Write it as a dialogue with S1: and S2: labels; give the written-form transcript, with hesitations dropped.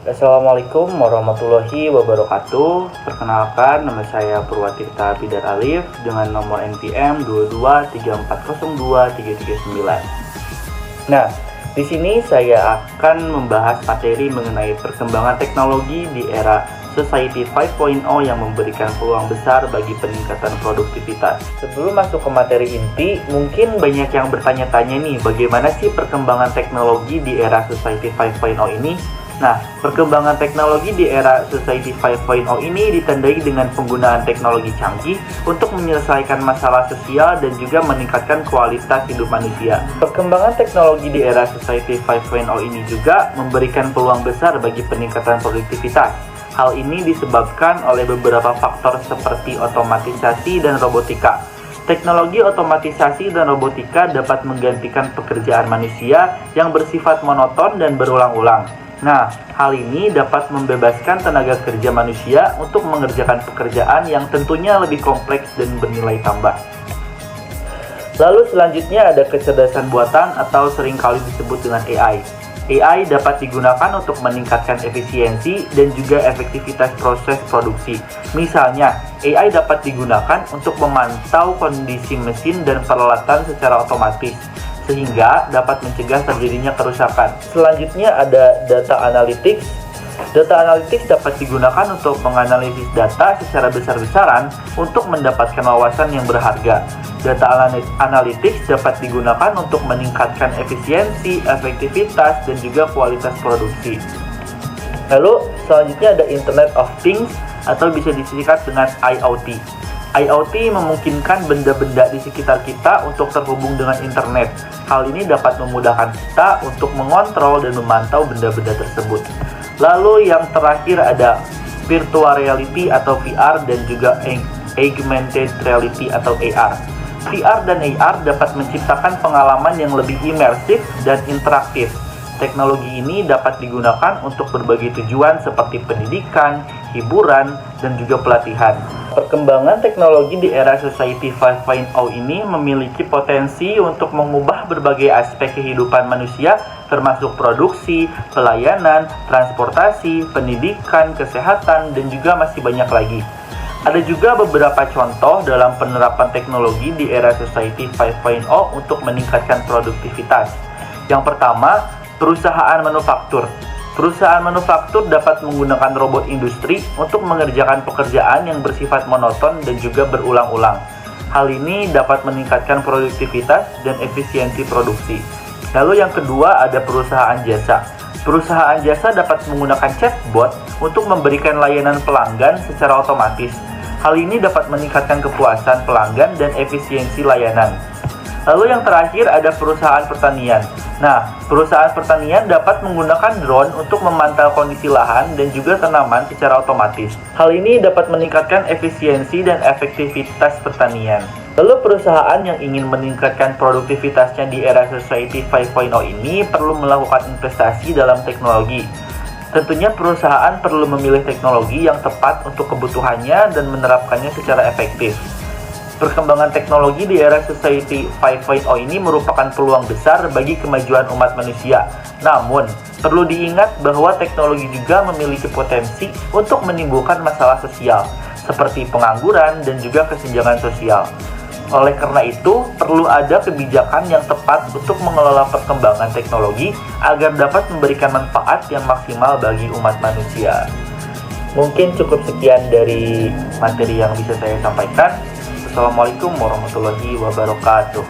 S1: Assalamualaikum warahmatullahi wabarakatuh. Perkenalkan, nama saya Purwatirta Bidar Alif dengan nomor NPM 2234023339. Nah, di sini saya akan membahas materi mengenai perkembangan teknologi di era Society 5.0 yang memberikan peluang besar bagi peningkatan produktivitas. Sebelum masuk ke materi inti, mungkin banyak yang bertanya-tanya nih, bagaimana sih perkembangan teknologi di era Society 5.0 ini? Nah, perkembangan teknologi di era Society 5.0 ini ditandai dengan penggunaan teknologi canggih untuk menyelesaikan masalah sosial dan juga meningkatkan kualitas hidup manusia. Perkembangan teknologi di era Society 5.0 ini juga memberikan peluang besar bagi peningkatan produktivitas. Hal ini disebabkan oleh beberapa faktor seperti otomatisasi dan robotika. Teknologi otomatisasi dan robotika dapat menggantikan pekerjaan manusia yang bersifat monoton dan berulang-ulang. Nah, hal ini dapat membebaskan tenaga kerja manusia untuk mengerjakan pekerjaan yang tentunya lebih kompleks dan bernilai tambah. Lalu selanjutnya ada kecerdasan buatan atau seringkali disebut dengan AI. AI dapat digunakan untuk meningkatkan efisiensi dan juga efektivitas proses produksi. Misalnya, AI dapat digunakan untuk memantau kondisi mesin dan peralatan secara otomatis, sehingga dapat mencegah terjadinya kerusakan. Selanjutnya ada data analytics. Data analytics dapat digunakan untuk menganalisis data secara besar-besaran untuk mendapatkan wawasan yang berharga. Data analytics dapat digunakan untuk meningkatkan efisiensi, efektivitas, dan juga kualitas produksi. Lalu selanjutnya ada Internet of Things atau bisa disingkat dengan IoT. IoT memungkinkan benda-benda di sekitar kita untuk terhubung dengan internet. Hal ini dapat memudahkan kita untuk mengontrol dan memantau benda-benda tersebut. Lalu yang terakhir ada virtual reality atau VR dan juga augmented reality atau AR. VR dan AR dapat menciptakan pengalaman yang lebih imersif dan interaktif. Teknologi ini dapat digunakan untuk berbagai tujuan seperti pendidikan, hiburan, dan juga pelatihan. Perkembangan teknologi di era Society 5.0 ini memiliki potensi untuk mengubah berbagai aspek kehidupan manusia, termasuk produksi, pelayanan, transportasi, pendidikan, kesehatan, dan juga masih banyak lagi. Ada juga beberapa contoh dalam penerapan teknologi di era Society 5.0 untuk meningkatkan produktivitas. Yang pertama, perusahaan manufaktur. Perusahaan manufaktur dapat menggunakan robot industri untuk mengerjakan pekerjaan yang bersifat monoton dan juga berulang-ulang. Hal ini dapat meningkatkan produktivitas dan efisiensi produksi. Lalu yang kedua ada perusahaan jasa. Perusahaan jasa dapat menggunakan chatbot untuk memberikan layanan pelanggan secara otomatis. Hal ini dapat meningkatkan kepuasan pelanggan dan efisiensi layanan. Lalu yang terakhir ada perusahaan pertanian. Nah, perusahaan pertanian dapat menggunakan drone untuk memantau kondisi lahan dan juga tanaman secara otomatis. Hal ini dapat meningkatkan efisiensi dan efektivitas pertanian. Lalu perusahaan yang ingin meningkatkan produktivitasnya di era Society 5.0 ini perlu melakukan investasi dalam teknologi. Tentunya perusahaan perlu memilih teknologi yang tepat untuk kebutuhannya dan menerapkannya secara efektif. Perkembangan teknologi di era Society 5.0 ini merupakan peluang besar bagi kemajuan umat manusia. Namun, perlu diingat bahwa teknologi juga memiliki potensi untuk menimbulkan masalah sosial, seperti pengangguran dan juga kesenjangan sosial. Oleh karena itu, perlu ada kebijakan yang tepat untuk mengelola perkembangan teknologi agar dapat memberikan manfaat yang maksimal bagi umat manusia. Mungkin cukup sekian dari materi yang bisa saya sampaikan. Assalamualaikum warahmatullahi wabarakatuh.